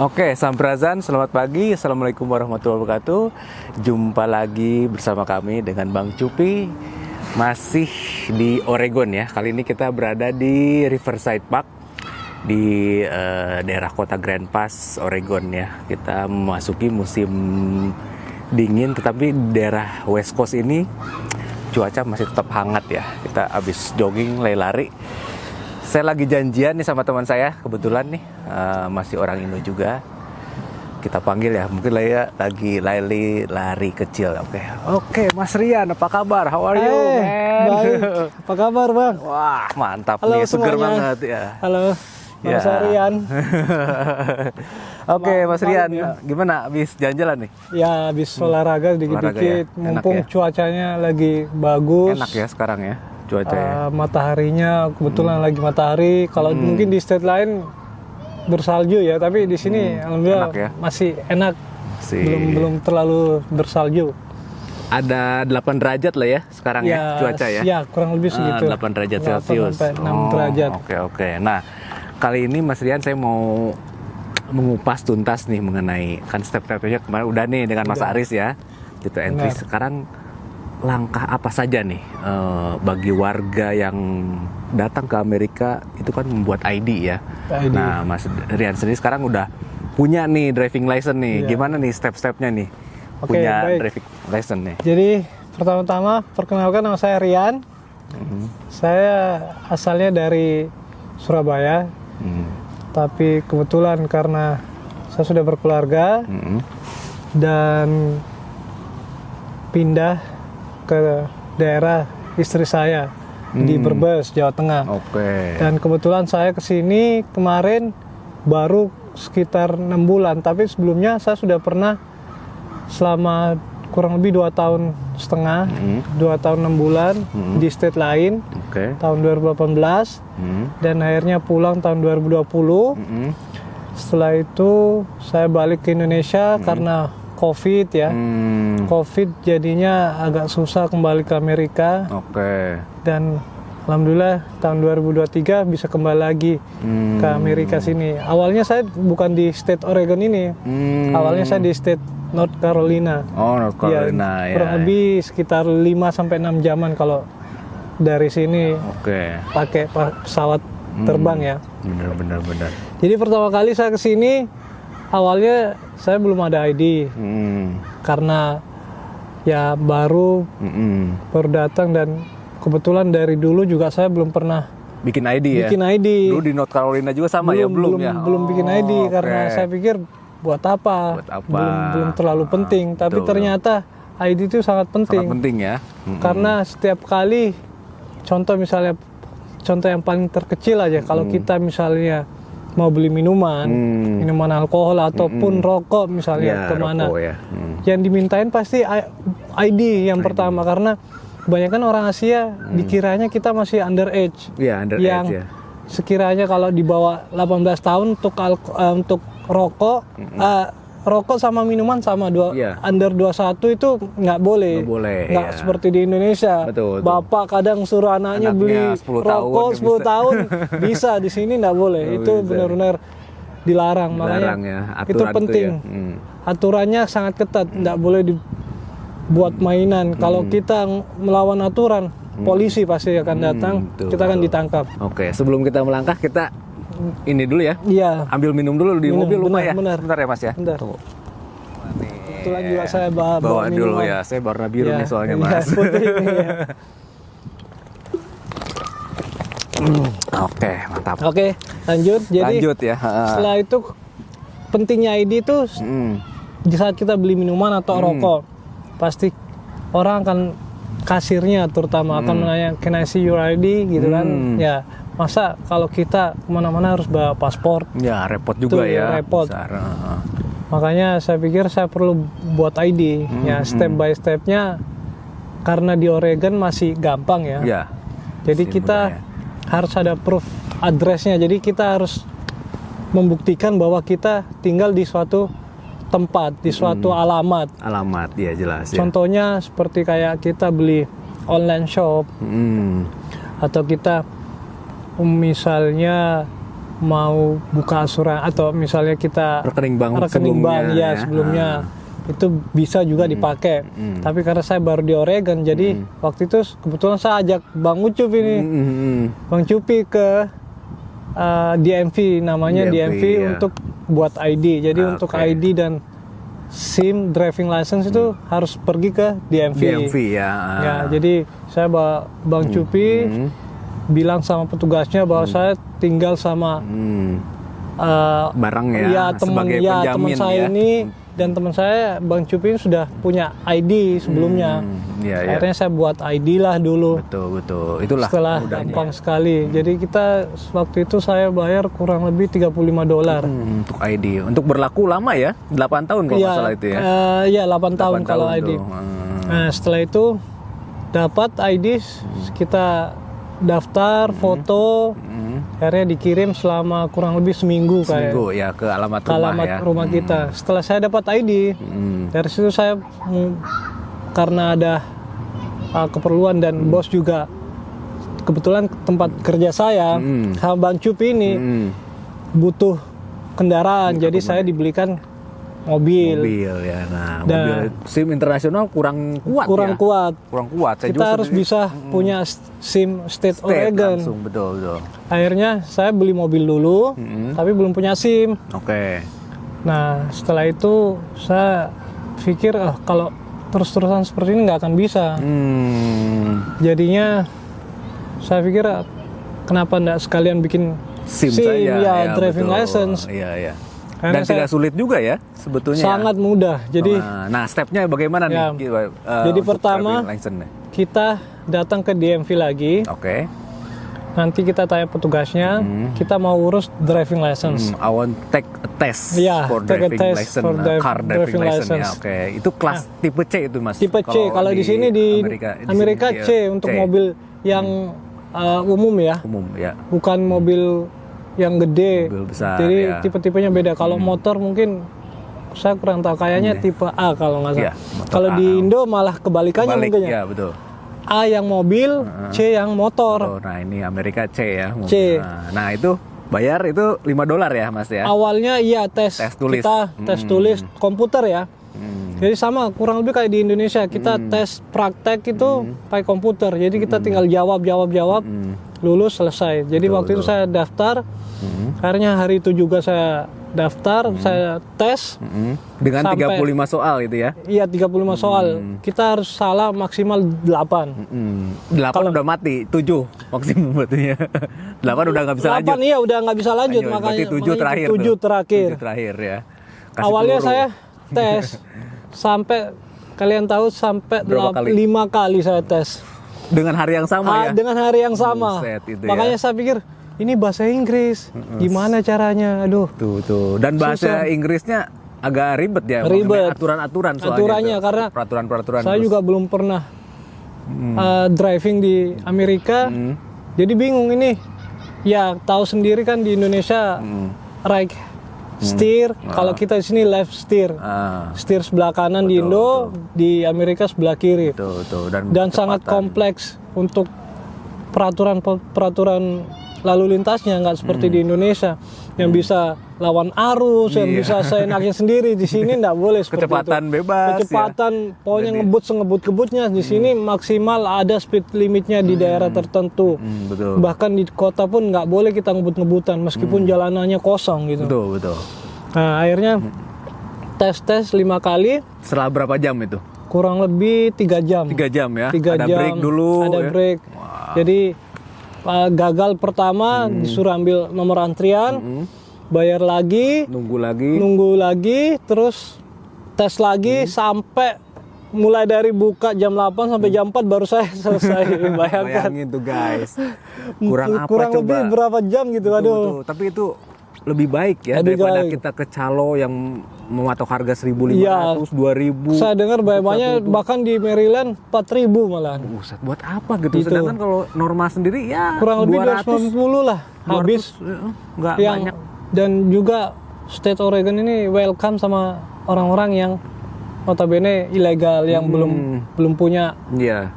Oke, Samprazan, selamat pagi. Assalamualaikum warahmatullahi wabarakatuh. Jumpa lagi bersama kami dengan Bang Cupi. Masih di Oregon ya. Kali ini kita berada di Riverside Park di daerah kota Grand Pass, Oregon ya. Kita memasuki musim dingin, tetapi di daerah West Coast ini cuaca masih tetap hangat ya. Kita habis jogging, lari. Saya lagi janjian nih sama teman saya, kebetulan nih masih orang Indo juga. Kita panggil ya, mungkin ya lagi lari kecil. Oke, Mas Rian, apa kabar? How are you, man? Baik. Apa kabar, Bang? Wah, mantap. Halo nih, seger semuanya. banget ya. Halo, Mas Ya. Rian. Oke, Mas Rian, Malam ya. gimana? Habis jalan-jalan nih? Ya, habis olahraga Olahraga dikit-dikit. ya? Enak Mumpung ya? cuacanya lagi bagus. Enak ya sekarang ya cuaca ya. Mataharinya kebetulan lagi matahari. Kalau mungkin di state lain bersalju ya, tapi di sini alhamdulillah Enak ya? masih enak. Sih. Belum terlalu bersalju. Ada 8 derajat lah ya sekarang ya cuaca ya? Ya, kurang lebih segitu. 8 derajat Celcius. sampai 6 derajat. Oke. Nah, kali ini Mas Rian saya mau mengupas tuntas nih mengenai kan step-stepnya kemarin udah nih dengan Mas Aris ya. Gitu entry. Benar. Sekarang langkah apa saja nih bagi warga yang datang ke Amerika itu kan membuat ID ya. ID. Nah, Mas Rian sendiri sekarang udah punya nih driving license nih. Iya. Gimana nih step-stepnya nih? Oke, Punya baik. driving license nih. Jadi pertama-tama perkenalkan, nama saya Rian. Saya asalnya dari Surabaya, tapi kebetulan karena saya sudah berkeluarga dan pindah ke daerah istri saya di Brebes, Jawa Tengah. Oke. Dan kebetulan saya kesini kemarin baru sekitar 6 bulan, tapi sebelumnya saya sudah pernah selama kurang lebih 2 tahun setengah, 2 tahun 6 bulan di state lain, Oke. tahun 2018, dan akhirnya pulang tahun 2020. Setelah itu saya balik ke Indonesia karena COVID ya. COVID jadinya agak susah kembali ke Amerika, Oke. dan alhamdulillah tahun 2023 bisa kembali lagi ke Amerika sini. Awalnya saya bukan di state Oregon ini. Awalnya saya di state North Carolina. Oh, North Carolina ya. Kurang lebih sekitar 5 sampai 6 jaman kalau dari sini Oke. pakai pesawat terbang ya. Benar. Jadi pertama kali saya ke sini awalnya saya belum ada ID karena ya baru datang, dan kebetulan dari dulu juga saya belum pernah Bikin ID ya. bikin ID. Dulu di North Carolina juga sama ya, belum ya. Belum bikin ID Oh, karena oke. saya pikir buat apa? Buat apa? Belum terlalu penting, tapi betul. ternyata ID itu sangat penting. Sangat penting ya. Karena setiap kali contoh yang paling terkecil aja, kalau kita misalnya mau beli minuman alkohol ataupun rokok misalnya Ya, kemana, rokok ya. yang dimintain pasti ID yang pertama, karena kebanyakan orang Asia dikiranya kita masih underage. Iya, underage yang ya. sekiranya kalau di bawah 18 tahun untuk rokok, rokok sama minuman sama Iya. under 21 itu nggak boleh. Nggak boleh, Nggak iya. seperti di Indonesia. Betul. Bapak kadang suruh anaknya beli 10 tahun rokok nggak 10 bisa. tahun bisa, di sini nggak boleh. Nggak Itu bisa. benar-benar dilarang. Dilarang Makanya ya, itu aturan penting. tuh ya. Aturannya sangat ketat, nggak boleh dibuat mainan. Kalau kita melawan aturan, polisi pasti akan datang, betul, kita akan betul. ditangkap. Oke, sebelum kita melangkah kita ini dulu ya. Iya. Ambil minum dulu di Minum, mobil lupa ya. benar. Bentar ya Mas ya. Bentar. Tunggu. Kebetulan juga saya bawa Bawa dulu minuman. ya. Saya warna biru Iya, nih soalnya iya, Mas. putih ini, ya. Oke, mantap. Oke, lanjut. Jadi Lanjut ya. setelah itu pentingnya ID itu di saat kita beli minuman atau rokok, pasti orang akan, kasirnya terutama akan menanya, can I see your ID gitu kan. Ya, masa kalau kita kemana-mana harus bawa paspor. Ya, repot juga Tuh, ya. repot. Besar. Makanya saya pikir saya perlu buat ID. Ya, step by stepnya, karena di Oregon masih gampang ya. Ya. Jadi Masih kita mudah ya. harus ada proof addressnya. Jadi kita harus membuktikan bahwa kita tinggal di suatu tempat, di suatu alamat. Alamat, ya jelas ya. Contohnya seperti kayak kita beli online shop, atau kita misalnya mau buka asuransi atau misalnya kita Rekening bank ya sebelumnya itu bisa juga dipakai. Tapi karena saya baru di Oregon, jadi waktu itu kebetulan saya ajak Bang Ucup ini, Bang Cupi ke DMV namanya DMV ya. untuk buat ID. Jadi untuk ID dan SIM driving license itu harus pergi ke DMV. DMV ya. Ya, jadi saya Bang Cupi bilang sama petugasnya bahwa saya tinggal sama barang ya, ya teman sebagai ya teman penjamin saya ya. ini dan teman saya Bang Cupi ini sudah punya ID sebelumnya. Iya, iya. Akhirnya saya buat ID lah dulu. Betul. Itulah Setelah mudahnya. gampang sekali. Jadi kita waktu itu saya bayar kurang lebih $35. Untuk ID. Untuk berlaku lama ya? 8 tahun kalau nggak salah itu ya? Iya, 8 tahun kalau ID. tuh. Nah, setelah itu dapat ID, kita daftar, foto, akhirnya dikirim selama kurang lebih seminggu kayak Seminggu ya ke alamat ke rumah alamat ya. rumah kita. Setelah saya dapat ID, dari situ saya karena ada keperluan dan bos juga kebetulan tempat kerja saya sama Bang Cupi ini butuh kendaraan, jadi saya dibelikan mobil ya. Nah, Dan- mobil SIM internasional kurang kuat kurang ya. kuat. Kurang kuat. Saya Kita juga harus sendiri bisa punya SIM State Oregon. langsung, betul. Akhirnya saya beli mobil dulu, tapi belum punya SIM. Oke. Nah, setelah itu saya pikir kalau terus-terusan seperti ini nggak akan bisa. Jadinya saya pikir kenapa nggak sekalian bikin SIM saja ya, driving betul. license. Iya. Karena Dan tidak sulit juga ya sebetulnya. Sangat mudah. Jadi nah, stepnya bagaimana Ya. nih? Jadi untuk pertama- driving license-nya? kita datang ke DMV lagi. Oke. Nanti kita tanya petugasnya, kita mau urus driving license. I want take a test Iya, for take a driving test license, for car driving driving license ya. license. Oke, itu kelas tipe C itu Mas. Tipe C, kalau di sini di Amerika sini, C untuk mobil yang umum ya, umum ya. bukan mobil yang gede. Mobil besar, Jadi ya. tipe-tipenya beda. Kalau motor mungkin saya kurang tahu, kayaknya tipe A kalau nggak salah. Iya, motor Kalau A. di Indo malah kebalikannya Balik, mungkin ya. ya betul. A yang mobil, C yang motor. Oh, nah ini Amerika C ya. mobil. C. Nah, itu bayar itu $5 ya Mas ya. Awalnya iya tes tulis. kita tes tulis komputer ya. Jadi sama kurang lebih kayak di Indonesia kita tes praktek itu pakai komputer. Jadi kita tinggal jawab, lulus selesai. Jadi waktu itu saya daftar. Akhirnya hari itu juga saya daftar, saya tes. Dengan Sampai- 35 soal itu ya. Iya 35 soal. Kita harus salah maksimal 8. 8 udah mati, 7 maksimum berarti ya. 8 udah nggak bisa lanjut. 8 iya udah nggak bisa lanjut, Lanjut, makanya berarti 7 terakhir. 7 tuh. terakhir. 7 terakhir ya. Kasih Awalnya peluru. saya tes sampai kalian tahu sampai Berapa kali? 5 kali saya tes. dengan hari yang sama ya. Dengan hari yang sama. Buset, itu Makanya ya. saya pikir ini bahasa Inggris. Gimana caranya? Aduh. Tuh. Dan bahasa Inggrisnya agak ribet ya. Ribet. mengenai aturan-aturan soalnya. Aturannya tuh. karena peraturan-peraturan. Saya terus. juga belum pernah driving di Amerika. Jadi bingung ini. Ya, tahu sendiri kan di Indonesia right steer, kalau kita di sini left steer. Steer sebelah kanan di Indo, di Amerika sebelah kiri. Tuh. Dan sangat kompleks untuk peraturan lalu lintasnya, nggak seperti di Indonesia yang bisa lawan arus, yang bisa seenaknya sendiri. Di sini nggak boleh seperti Kecepatan itu. bebas, Kecepatan pokoknya ngebut sengebut-ngebutnya. Di sini maksimal ada speed limitnya di daerah tertentu. Betul. Bahkan di kota pun nggak boleh kita ngebut-ngebutan meskipun jalanannya kosong gitu. Betul. Nah, akhirnya tes 5 kali, Setelah berapa jam itu? kurang lebih 3 jam. 3 jam ya. 3 Ada jam, break dulu. ada ya? break. Jadi gagal pertama disuruh ambil nomor antrian, bayar lagi, nunggu lagi, terus tes lagi sampai mulai dari buka jam 8 sampai jam 4 baru saya selesai. Bayangkan. Bayangin tuh guys. Kurang apa Kurang coba? lebih berapa jam gitu, aduh. Betul. Tapi itu lebih baik ya Lebih daripada baik. kita ke calo yang mematok harga 1.500, 2.000. Saya dengar banyak bahkan di Maryland 4.000 malah. Buset, buat apa gitu? Sedangkan kalau norma sendiri ya Kurang lebih 200, 250 lah habis. 200, nggak yang banyak. Dan juga State Oregon ini welcome sama orang-orang yang notabene ilegal yang belum punya Iya.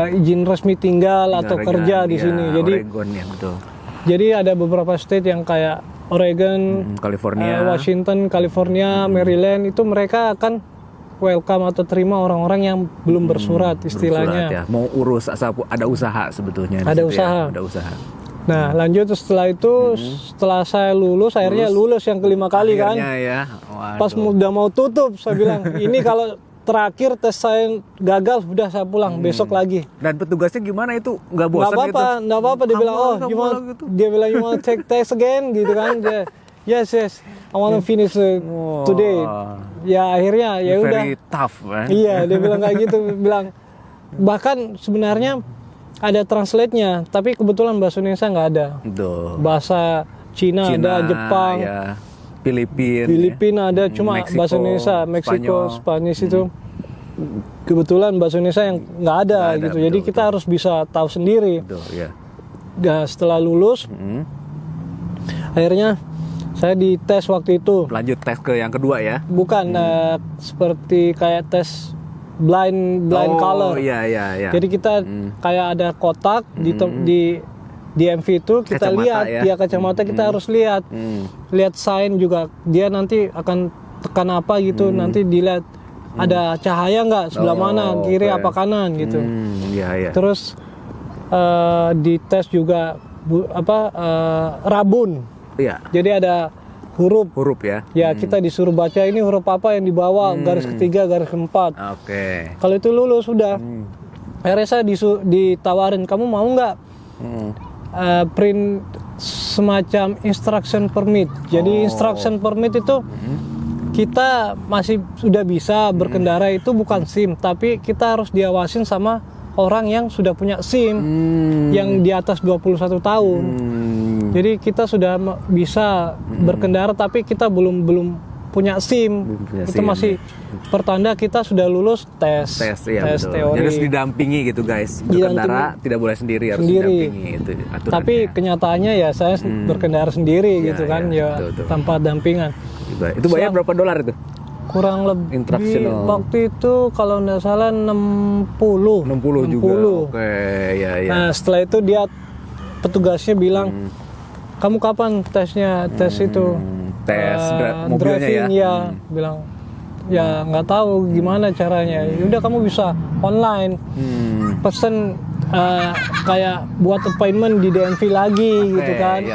izin resmi tinggal atau Negara, kerja di iya, sini. Jadi Oregon ya betul. Jadi ada beberapa state yang kayak Oregon, California. Washington, California, Maryland, itu mereka akan welcome atau terima orang-orang yang belum bersurat istilahnya. Bersurat, ya. Mau urus ada usaha sebetulnya. Ada di situ usaha. Ya. Ada usaha. Nah, lanjut setelah itu, setelah saya lulus, akhirnya lulus yang kelima kali kan. Akhirnya ya. Waduh. Pas udah mau tutup, saya bilang, ini kalau terakhir tes saya gagal, udah saya pulang, besok lagi. Dan petugasnya gimana itu? Nggak bosan gitu? Nggak apa-apa. Dia bilang, oh gimana? Dia bilang, you want to take test again? Gitu kan. Dia, yes, I want to finish today. Ya akhirnya ya udah. Very tough, man. Iya, dia bilang kayak gitu. Bilang, bahkan sebenarnya ada translate-nya, tapi kebetulan bahasa Indonesia nggak ada. Tuh. Bahasa Cina ada, Jepang, ya. Filipina ada, cuma Meksiko, bahasa Indonesia, Meksiko, Spanyol. Spanish itu kebetulan bahasa Indonesia yang nggak ada gitu. Betul, Jadi kita harus bisa tahu sendiri. Betul, ya. Nah, setelah lulus, akhirnya saya dites waktu itu. Lanjut tes ke yang kedua ya. Bukan seperti kayak tes blind color. Iya. Jadi kita kayak ada kotak di DMV itu kita Kacamata, lihat ya. dia kacamata kita harus lihat sign juga, dia nanti akan tekan apa gitu, nanti dilihat ada cahaya nggak sebelah mana, kiri apa kanan gitu. Iya. Terus dites juga rabun, Iya. jadi ada huruf ya. ya, kita disuruh baca ini huruf apa yang di bawah, garis ketiga, garis keempat. Oke. Kalau itu lulus sudah. Akhirnya saya ditawarin, kamu mau nggak print semacam instruction permit. Jadi instruction permit itu kita masih sudah bisa berkendara, itu bukan SIM, tapi kita harus diawasin sama orang yang sudah punya SIM yang di atas 21 tahun. Jadi kita sudah bisa berkendara, tapi kita belum punya SIM. Itu masih pertanda kita sudah lulus tes Iya, betul. teori. Jadi harus didampingi gitu guys. Berkendara tidak boleh sendiri, harus didampingi itu aturannya. Tapi kenyataannya ya saya berkendara sendiri gitu kan, ya betul. tanpa dampingan. Itu bayar berapa dolar itu? Kurang lebih Instructional. waktu itu kalau nggak salah 60 juga. Oke, ya. Nah, setelah itu dia petugasnya bilang, kamu kapan tesnya? Tes itu tes mobilnya driving ya. Bilang, ya nggak tahu gimana caranya. Udah kamu bisa online pesen kayak buat appointment di DMV lagi gitu kan,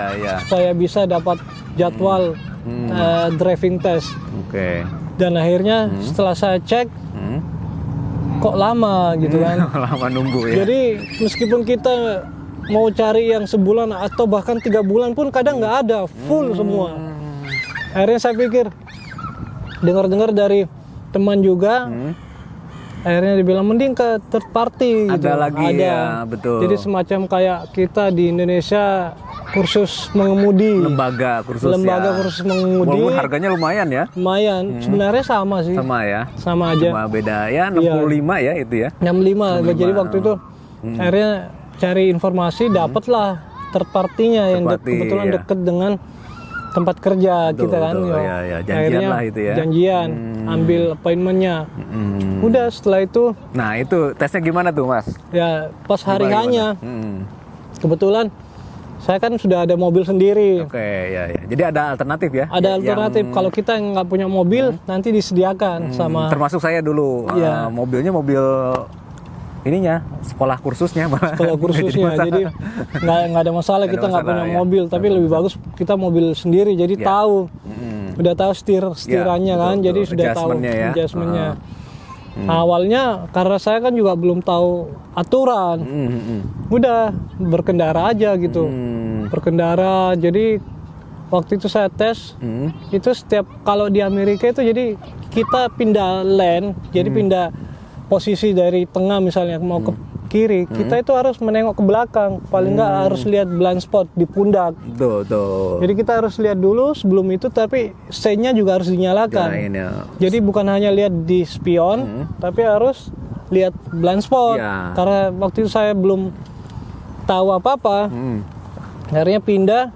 supaya bisa dapat jadwal driving test. Oke. Dan akhirnya setelah saya cek, kok lama gitu kan. Lama nunggu ya. Jadi meskipun kita mau cari yang sebulan atau bahkan 3 bulan pun kadang nggak ada, full semua. Akhirnya saya pikir, dengar-dengar dari teman juga, akhirnya dibilang mending ke third party gitu. Ada lagi ya, betul. Jadi semacam kayak kita di Indonesia kursus mengemudi. Lembaga kursus mengemudi. Walaupun harganya lumayan ya. Lumayan, sebenarnya sama sih. Sama ya. Sama aja. Cuma beda ya 65 ya itu ya. 65. Jadi waktu itu akhirnya cari informasi, dapatlah third party-nya yang kebetulan deket dengan tempat kerja kita kan. Ya. Janjian akhirnya lah itu ya. Janjian, ambil appointment-nya. Udah setelah itu. Nah itu tesnya gimana tuh mas? Ya pas hari hanya. Kebetulan saya kan sudah ada mobil sendiri. Oke, ya. Jadi ada alternatif ya? Ada alternatif. Kalau kita nggak punya mobil, nanti disediakan sama. Termasuk saya dulu. Mobilnya mobil ininya sekolah kursusnya malah. Sekolah kursusnya. Jadi nggak ada masalah kita nggak punya mobil, tapi lebih bagus kita mobil sendiri. Jadi tahu, udah tahu setirannya kan. Jadi sudah tahu adjustmentnya. Awalnya karena saya kan juga belum tahu aturan, udah berkendara aja gitu, berkendara. Jadi waktu itu saya tes, itu setiap kalau di Amerika itu jadi kita pindah lane, jadi pindah posisi dari tengah misalnya mau ke kiri, kita itu harus menengok ke belakang, paling nggak harus lihat blind spot di pundak. Tuh. Jadi kita harus lihat dulu sebelum itu, tapi sein-nya juga harus dinyalakan. Jadi bukan hanya lihat di spion, tapi harus lihat blind spot. Karena waktu itu saya belum tahu apa-apa, akhirnya pindah,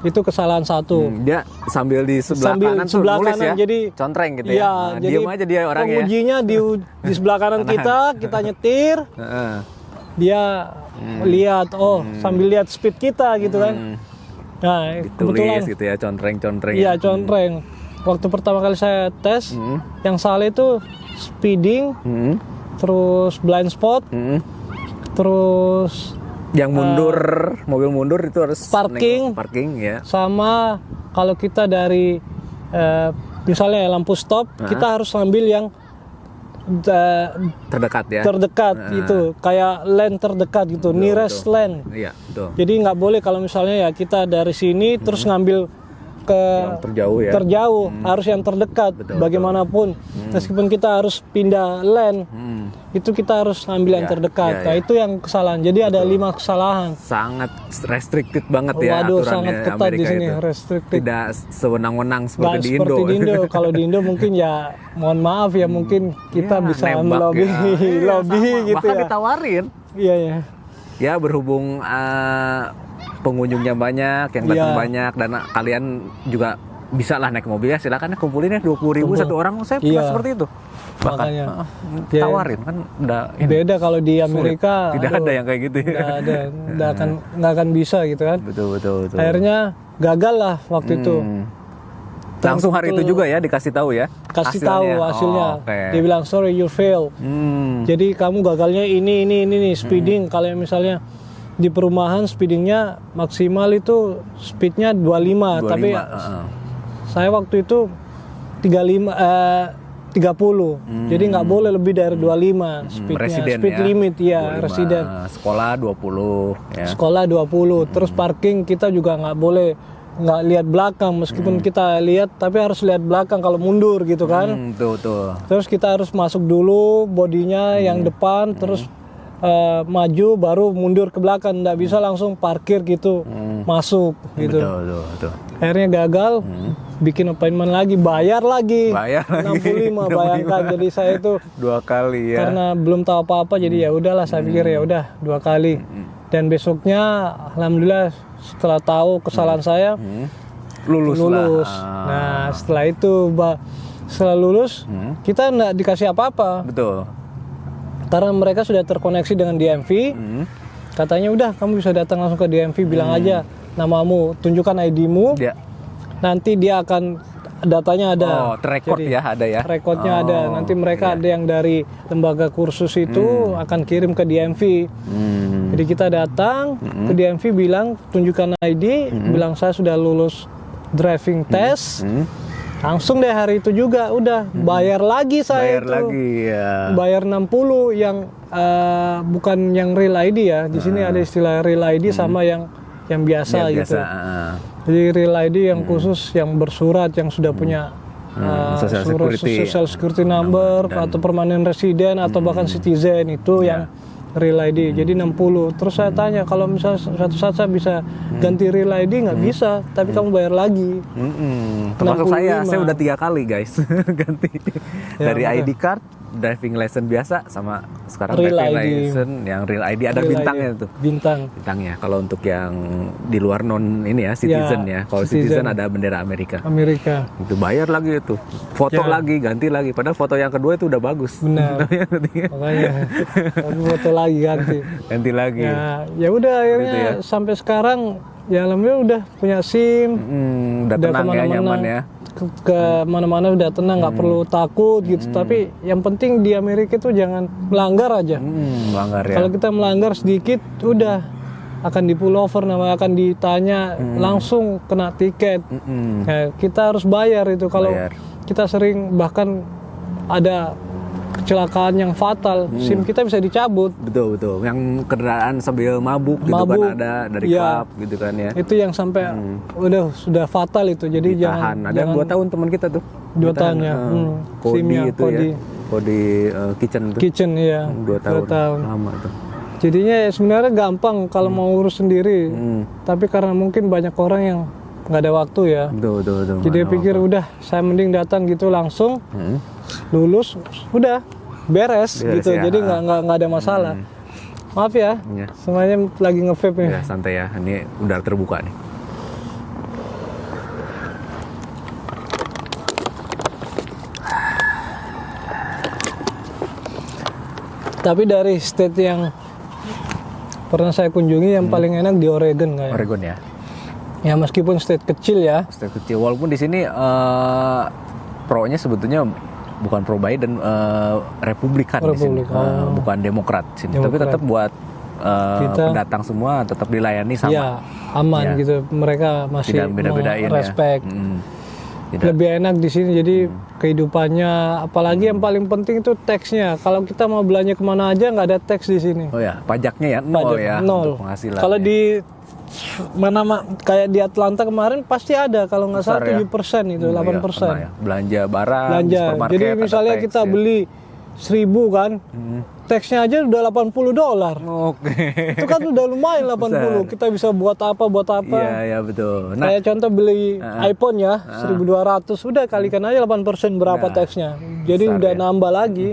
itu kesalahan satu. Dia sambil di sebelah kanan ya, jadi contreng gitu ya. Jadi diam aja dia orangnya. Pengujinya di sebelah kanan kita nyetir. dia lihat, sambil lihat speed kita gitu kan. Nah, kebetulan Tulis gitu ya, contreng-contreng. iya contreng. Waktu pertama kali saya tes, yang salah itu speeding, terus blind spot, terus Yang mundur, mobil mundur itu harus parking. nengok parking ya. sama kalau kita dari misalnya lampu stop, kita harus ambil yang Terdekat ya. terdekat gitu, kayak lane terdekat gitu, nearest lane. Iya, betul. Jadi nggak boleh kalau misalnya ya kita dari sini terus ngambil ke Yang terjauh ya. terjauh, harus yang terdekat. Bagaimanapun, meskipun kita harus pindah lane, itu kita harus ambil yang terdekat. Nah itu yang kesalahan. Jadi ada 5 kesalahan. Sangat restricted banget ya Waduh, aturannya sangat ketat di Amerika sini, itu. restricted. Tidak sewenang-wenang Nggak seperti di seperti Indo. di Indo. Kalau di Indo mungkin ya mohon maaf ya, mungkin kita Ya, bisa nembak melobi ya. Iya, lobby sama. gitu Bahkan ya. ditawarin. Iya ya. Ya berhubung pengunjungnya banyak, yang datang banyak, dan kalian juga bisa lah naik mobil ya, silakan kumpulin ya 20.000 satu orang. Saya pernah seperti itu. Bahkan Makanya. tawarin kan udah ini. Beda kalau di Amerika. Tidak ada yang kayak gitu ya. Nggak ada, nggak akan bisa gitu kan. Betul. Akhirnya gagal lah waktu itu. Langsung hari itu juga ya dikasih tahu ya. Kasih tahu hasilnya. Oh, oke. Dia bilang sorry you fail. Jadi kamu gagalnya ini nih speeding. Kalau misalnya di perumahan speedingnya maksimal itu speednya 25, tapi saya waktu itu 30. Jadi nggak boleh lebih dari 25 speednya. Residen Speed ya. limit ya, 25. residen. Sekolah 20 ya. Sekolah 20. Terus parking kita juga nggak boleh nggak lihat belakang, meskipun kita lihat tapi harus lihat belakang kalau mundur gitu kan. Tuh. Terus kita harus masuk dulu bodinya yang depan, terus maju baru mundur ke belakang, nggak bisa langsung parkir gitu masuk gitu. Betul. Akhirnya gagal, bikin appointment lagi, bayar lagi. 65 bayangkan. Jadi saya itu 2 kali ya. karena belum tahu apa-apa, jadi ya udahlah saya pikir ya udah 2 kali. Dan besoknya alhamdulillah setelah tahu kesalahan saya Lulus. Nah setelah itu setelah lulus kita nggak dikasih apa-apa. Betul. Karena mereka sudah terkoneksi dengan DMV, katanya udah kamu bisa datang langsung ke DMV, bilang aja namamu, tunjukkan ID-mu, Ya. nanti dia akan datanya ada. Oh, terrekord ya, ada ya. Rekodnya ada. Nanti mereka ada yang dari lembaga kursus itu akan kirim ke DMV. Jadi kita datang ke DMV, bilang tunjukkan ID, bilang saya sudah lulus driving test. Langsung deh hari itu juga udah bayar lagi saya Bayar itu. lagi ya. Bayar 60 yang bukan yang real ID ya. Di sini ada istilah real ID sama yang biasa gitu. Jadi real ID yang khusus, yang bersurat, yang sudah punya social security number atau permanent resident atau bahkan citizen, itu yang real ID. Jadi 60. Terus saya tanya, kalau misalnya suatu saat saya bisa ganti real ID, nggak bisa, tapi kamu bayar lagi. Termasuk saya udah 3 kali guys ganti Ya, dari ID card, driving license biasa, sama sekarang Real driving ID. license yang real ID ada Real bintangnya ID. tuh. Bintangnya. Kalau untuk yang di luar non ini ya, citizen ya. Kalau citizen ada bendera Amerika. Itu bayar lagi itu. Foto lagi, ganti lagi. Padahal foto yang kedua itu udah bagus. Benar. Makanya aku foto lagi ganti. Ganti lagi. Ya udah akhirnya Gitu ya. sampai sekarang ya alhamdulillah udah punya SIM. Udah tenang ya, nyaman ya. Ke mana-mana udah tenang, nggak perlu takut gitu. Tapi yang penting di Amerika itu jangan melanggar aja. Melanggar ya. Kalau kita melanggar sedikit, udah akan di pull over, namanya akan ditanya, langsung kena tiket. Nah, kita harus bayar itu. Kalau kita sering bahkan ada kecelakaan yang fatal, SIM kita bisa dicabut. Betul. Yang kendaraan sambil mabuk gitu kan, ada dari klub gitu kan ya. Itu yang sampai sudah fatal itu. Jadi Ditahan. Ada 2 tahun teman kita tuh. 2 tahun ya. Kodi itu ya. Kodi kitchen tuh. Kitchen ya. 2 tahun. Lama tuh. Jadinya sebenarnya gampang kalau mau urus sendiri. Tapi karena mungkin banyak orang yang nggak ada waktu ya. Betul. Jadi pikir udah saya mending datang gitu langsung. Lulus udah beres gitu. Ya. Jadi nggak ada masalah. Maaf ya. Semuanya lagi nge-vape nih. Ya, santai ya. Ini udah terbuka nih. Tapi dari state yang pernah saya kunjungi yang paling enak di Oregon kayak. Oregon ya. Ya meskipun state kecil ya. State kecil. Walaupun di sini pro-nya sebetulnya bukan pro Biden, Republikan di sini, bukan Demokrat sini. Tapi tetap buat pendatang semua tetap dilayani sama. Iya, aman Ya. gitu. Mereka masih Tidak beda-bedain respect. ya. Tidak. Lebih enak di sini. Jadi kehidupannya, apalagi yang paling penting itu taxnya. Kalau kita mau belanja kemana aja nggak ada tax di sini. Oh ya, pajaknya ya nol Pajak ya nol. untuk penghasilan. Kalau ya. di kayak di Atlanta kemarin pasti ada, kalau nggak salah Besar ya? 7% itu, 8%. Ya, belanja barang, Belanja. supermarket, Jadi ada misalnya tax, kita ya. beli 1.000 kan, taxnya aja udah $80. Oke. Itu kan udah lumayan 80. Besar. Kita bisa buat apa. Iya, iya betul. Nah, Kayak contoh beli iPhone ya, 1.200, udah kalikan aja 8% berapa Nah, taxnya. Jadi besar udah ya. nambah lagi.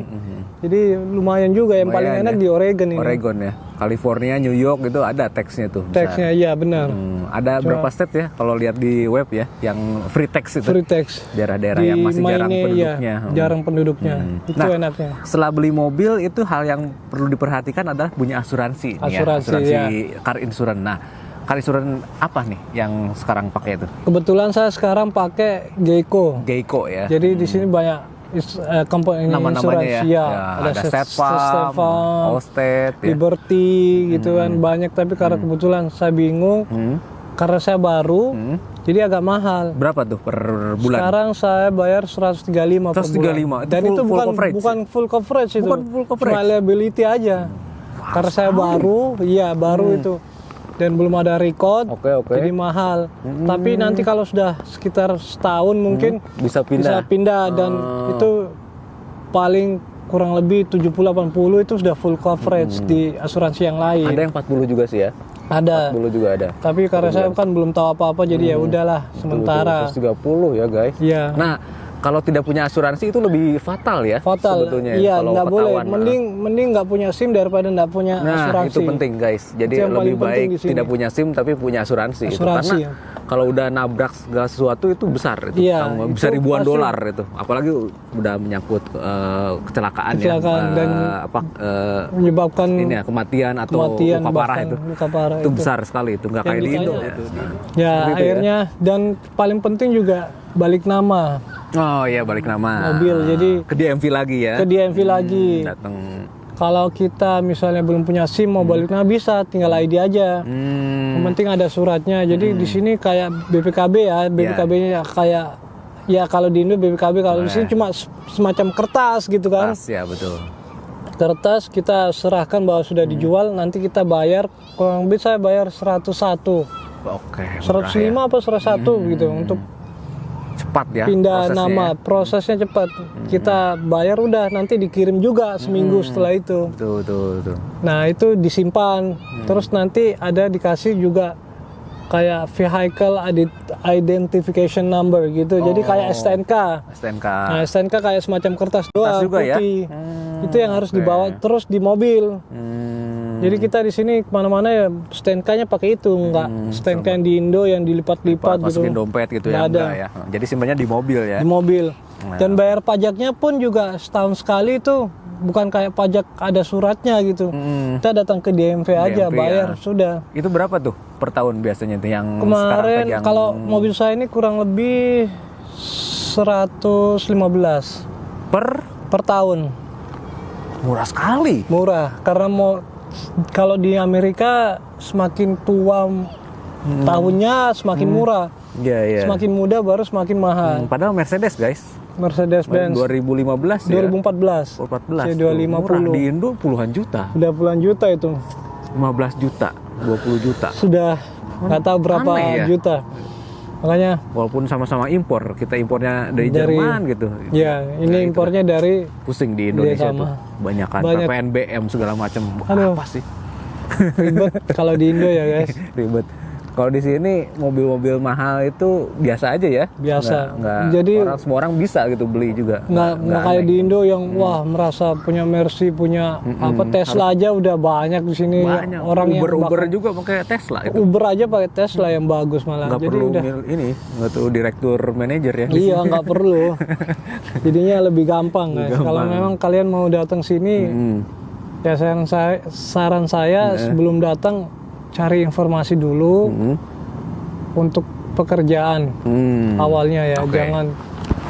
Jadi lumayan juga, yang paling lumayan enak ya. di Oregon ini. Oregon ya. California, New York itu ada taxnya tuh. besar. Taxnya iya benar. Ada berapa state ya kalau lihat di web ya yang free tax itu. Free tax. Daerah-daerah Di yang masih jarang Maine, penduduknya. iya, jarang penduduknya. Itu Nah, enaknya. Setelah beli mobil itu hal yang perlu diperhatikan adalah punya asuransi. nih ya. Asuransi, ya. Car insurance. Nah, car insurance apa nih yang sekarang pakai itu? Kebetulan saya sekarang pakai Geico. Geico ya. Jadi di sini banyak company Nama-namanya insurance. ya. Ada Ada State State Farm, Allstate ya. Liberty gitu kan, banyak. Tapi karena kebetulan saya bingung, karena saya baru, jadi agak mahal. Berapa tuh per bulan? Sekarang saya bayar 135 per 135, bulan. itu Dan full- itu full bukan coverage bukan full coverage itu. Bukan full coverage. Cuma liability aja. Karena saya baru, iya baru itu. Dan belum ada record, Oke. jadi mahal. Tapi nanti kalau sudah sekitar setahun mungkin Bisa pindah. dan itu paling kurang lebih 70-80 itu sudah full coverage di asuransi yang lain. Ada yang 40 juga sih ya. Ada. 40 juga ada. Tapi karena saya kan belum tahu apa-apa, jadi ya udahlah sementara. 130 ya guys. Iya. Nah, kalau tidak punya asuransi itu lebih fatal ya Fatal. sebetulnya. Iya, kalau nggak boleh. ketahuan. Mending nggak punya SIM daripada nggak punya Nah, asuransi. itu penting guys. Jadi Itu yang lebih paling penting baik di sini. tidak punya SIM tapi punya asuransi. Itu. Asuransi, Karena kalau udah nabrak segala sesuatu itu besar itu. Iya, Bisa itu ribuan pasti. dolar itu. Apalagi udah menyangkut kecelakaan Kecelakaan ya. dan menyebabkan ini ya, kematian atau luka parah bahkan itu. luka parah Itu besar sekali itu, nggak Yang kayak di Indo ditanya. itu. Ya, Gitu ya. akhirnya dan paling penting juga balik nama Oh iya, balik nama. mobil. Jadi Ke DMV lagi ya. ke DMV lagi. Datang. Kalau kita misalnya belum punya SIM mau balik nama bisa, tinggal ID aja. Yang penting ada suratnya. Jadi di sini kayak BPKB ya, BPKB-nya kayak ya kalau di Indo BPKB, kalau di sini cuma semacam kertas gitu kan. Pas ya betul. Kertas kita serahkan bahwa sudah dijual, nanti kita bayar, kurang lebih saya bayar 101. Oke. 105 apa 101 gitu untuk Cepat ya. pindah prosesnya nama. ya. Prosesnya cepat. Kita bayar udah, nanti dikirim juga seminggu setelah itu. Betul. Nah, itu disimpan. Terus nanti ada dikasih juga kayak vehicle identification number gitu. Jadi kayak STNK. STNK. Nah, STNK kayak semacam kertas doang juga ya? putih. Itu yang harus dibawa terus di mobil. Jadi kita di sini kemana-mana ya STNK-nya pakai itu, nggak STNK yang di Indo yang dilipat-lipat gitu. Masukin dompet gitu ya, Nggak ada. enggak ya. Jadi simpannya di mobil ya. Di mobil. Dan bayar pajaknya pun juga setahun sekali itu, bukan kayak pajak ada suratnya gitu. Kita datang ke DMV aja, DMV, bayar ya. sudah. Itu berapa tuh per tahun biasanya tuh yang sekarang Kemarin pegang? kalau mobil saya ini kurang lebih 115 per tahun. Murah sekali. Murah karena kalau di Amerika semakin tua tahunnya semakin murah. Iya. Semakin muda baru semakin mahal. Padahal Mercedes guys. Mercedes-Benz 2015 ya. 2014. 14. C250. Murah. Di Indo puluhan juta. Udah puluhan juta itu. 15 juta, 20 juta. Sudah nggak tahu berapa Aneh ya. juta. Makanya Walaupun sama-sama impor, kita impornya dari Jerman gitu. ya ini impornya dari Pusing di Indonesia sama. tuh. Banyak kan Banyak. PPNBM segala macam. Aduh. Apa sih? ribet kalau di Indo ya guys. Ribet. Kalau di sini mobil-mobil mahal itu biasa aja ya. Biasa. Nggak, Jadi semua orang bisa gitu beli juga. nggak kayak di Indo yang wah merasa punya Mercy, punya apa Tesla aja udah banyak di sini. Banyak. Orang Uber yang bahkan- juga pakai Tesla itu. Uber aja pakai Tesla yang bagus malah. Nggak Jadi perlu udah ini, nggak perlu direktur manajer ya. iya nggak perlu. Jadinya lebih gampang guys. gampang. Kalau memang kalian mau datang sini Ya saran saya sebelum datang cari informasi dulu untuk pekerjaan awalnya ya. Oke.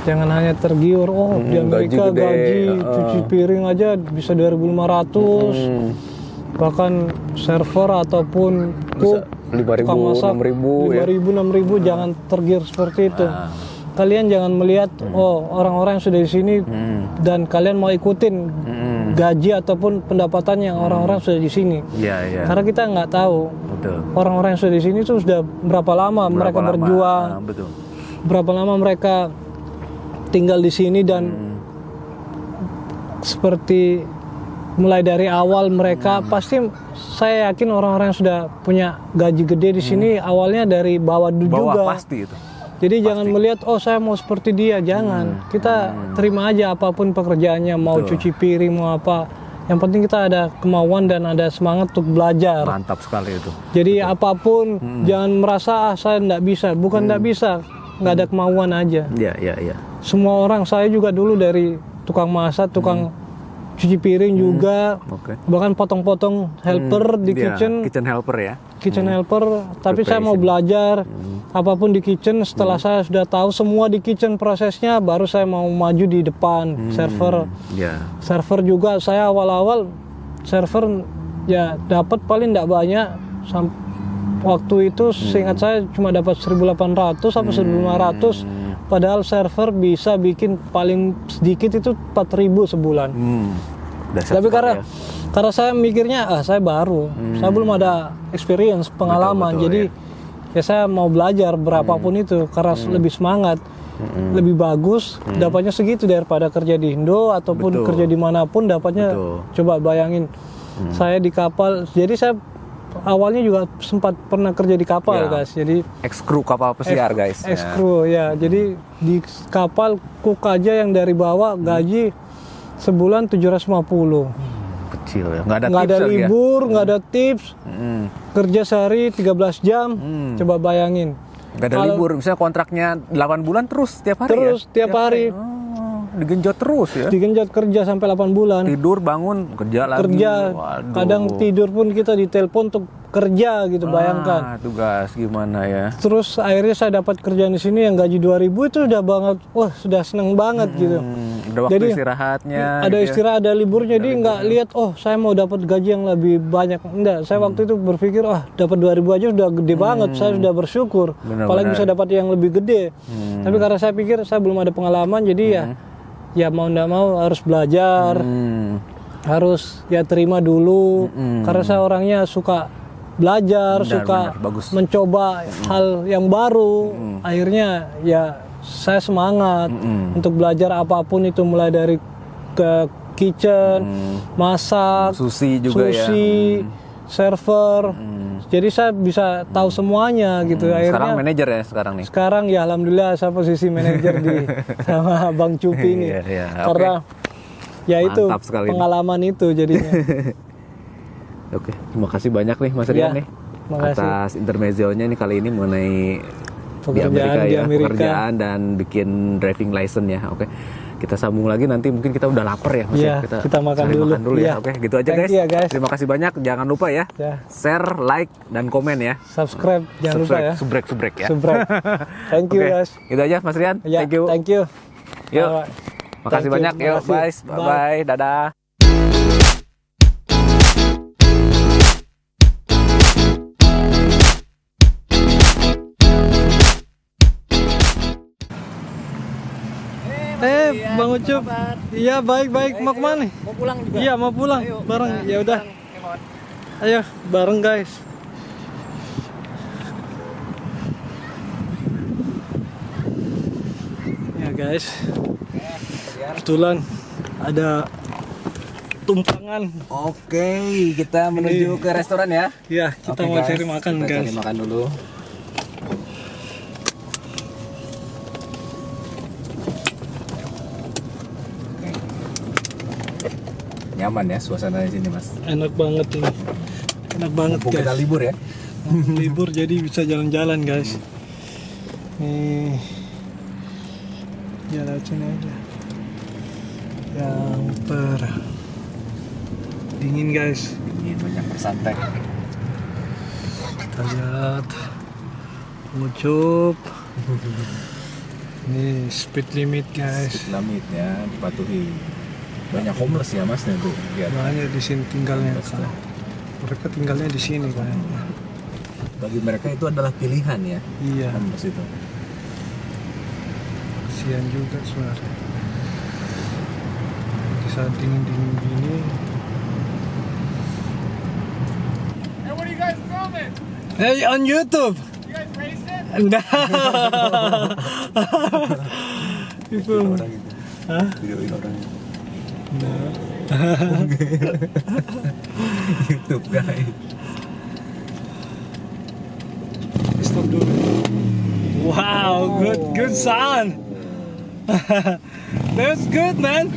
Jangan hanya tergiur, di Amerika gaji gede, gaji cuci piring aja bisa 2.500, bahkan server ataupun cook, 5.000, tukang masak 6.000 ya. 5.000, 6.000, jangan tergiur seperti itu. Kalian jangan melihat orang-orang yang sudah di sini dan kalian mau ikutin gaji ataupun pendapatan yang orang-orang sudah di sini. Iya. Karena kita nggak tahu Betul. orang-orang yang sudah di sini itu sudah berapa lama mereka lama? berjuang, Betul. berapa lama mereka tinggal di sini, dan seperti mulai dari awal mereka pasti saya yakin orang-orang yang sudah punya gaji gede di sini awalnya dari bawah juga. Pasti itu. Jadi jangan melihat saya mau seperti dia, jangan. Kita terima aja apapun pekerjaannya, mau cuci piring mau apa. Yang penting kita ada kemauan dan ada semangat untuk belajar. Mantap sekali itu. Jadi apapun jangan merasa saya nggak bisa, bukan nggak bisa, nggak ada kemauan aja. Iya. Semua orang, saya juga dulu dari tukang masak, tukang cuci piring juga, bahkan potong-potong helper di kitchen helper ya. Kitchen helper, tapi saya mau belajar apapun di kitchen. Setelah saya sudah tahu semua di kitchen prosesnya, baru saya mau maju di depan server. Server juga saya awal-awal server ya dapat paling tidak banyak. Waktu itu seingat saya cuma dapat 1.800 sampai 1.500. Padahal server bisa bikin paling sedikit itu 4.000 sebulan. Tapi karena saya mikirnya saya baru, saya belum ada experience, pengalaman. Betul, jadi ya saya mau belajar berapapun itu karena lebih semangat, lebih bagus dapatnya segitu daripada kerja di Indo ataupun kerja dimanapun dapatnya. Coba bayangin, saya di kapal, jadi saya awalnya juga sempat pernah kerja di kapal guys. Jadi ex-kru kapal pesiar guys. Ex-kru ya. Jadi di kapal cook aja yang dari bawah gaji sebulan 750. Kecil ya. Nggak ada libur, nggak ada tips. Kerja sehari 13 jam. Coba bayangin. Nggak ada libur, misalnya kontraknya 8 bulan terus tiap hari. Tiap hari. Digenjot terus ya. Digenjot kerja sampai 8 bulan. Tidur, bangun, kerja lagi. Waduh. Kadang tidur pun kita ditelepon untuk kerja gitu, bayangkan. Tugas gimana ya. Terus akhirnya saya dapat kerjaan di sini yang gaji 2.000 itu udah banget, sudah seneng banget gitu. Ada waktu jadi, istirahatnya. Ada gitu istirahat, ada liburnya, jadi nggak lihat saya mau dapat gaji yang lebih banyak. Enggak, saya waktu itu berpikir dapat 2.000 aja sudah gede banget, saya sudah bersyukur. Apalagi bisa dapat yang lebih gede. Tapi karena saya pikir saya belum ada pengalaman, jadi ya mau nggak mau harus belajar, harus ya terima dulu. Karena saya orangnya suka belajar, suka mencoba hal yang baru. Akhirnya ya saya semangat untuk belajar apapun itu, mulai dari ke kitchen, masak, sushi juga server. Jadi saya bisa tahu semuanya gitu. Akhirnya sekarang manajer ya sekarang nih. Sekarang ya alhamdulillah saya posisi manajer di sama Bang Cupi nih. Karena ya itu pengalaman itu jadinya. Oke, terima kasih banyak nih Mas Rian nih atas intermezzonya nih kali ini mengenai pekerjaan di Amerika. Pekerjaan dan bikin driving license ya. Oke. Kita sambung lagi nanti, mungkin kita udah lapar ya Mas ya. Kita makan dulu ya. Oke, gitu aja guys. Terima kasih banyak. Jangan lupa ya. Share, like dan komen ya. Subscribe jangan lupa ya. Subrek ya. Thank you guys. Gitu aja Mas Rian. Thank you. Yuk. Makasih banyak. Yuk, bye. Dadah. Bang Ucup, iya baik. Mau kemana nih? Mau pulang juga. Iya mau pulang. Bareng. Ya udah. Ayo bareng guys. Ya guys. Kebetulan ada tumpangan. Oke, kita menuju ke restoran ya. Iya, kita mau cari makan guys. Cari makan dulu. Nyaman ya suasana di sini Mas. Enak banget ini. Enak banget guys. Kita libur ya. Libur jadi bisa jalan-jalan guys. Nih. Jalan sini aja. Yang Dingin guys. Ini banyak bersantai. Kita lihat ngucup. Nih speed limit guys. Speed limit ya dipatuhi. Banyak homeless ya mas tuh. Lihat. Banyak di sini tinggalnya kan. Mereka tinggalnya di sini kayaknya. Bagi mereka itu adalah pilihan ya. Iya. Homeless itu. Kasihan juga sebenarnya. Di saat dingin-dingin gini. Hey, what are you guys filming? Hey, on YouTube. You guys racing? Enggak. Itu. Orang itu. Hah? Videoin orang itu. Nah. YouTube guys. Stop dulu. Wow, good sound. That's good, man.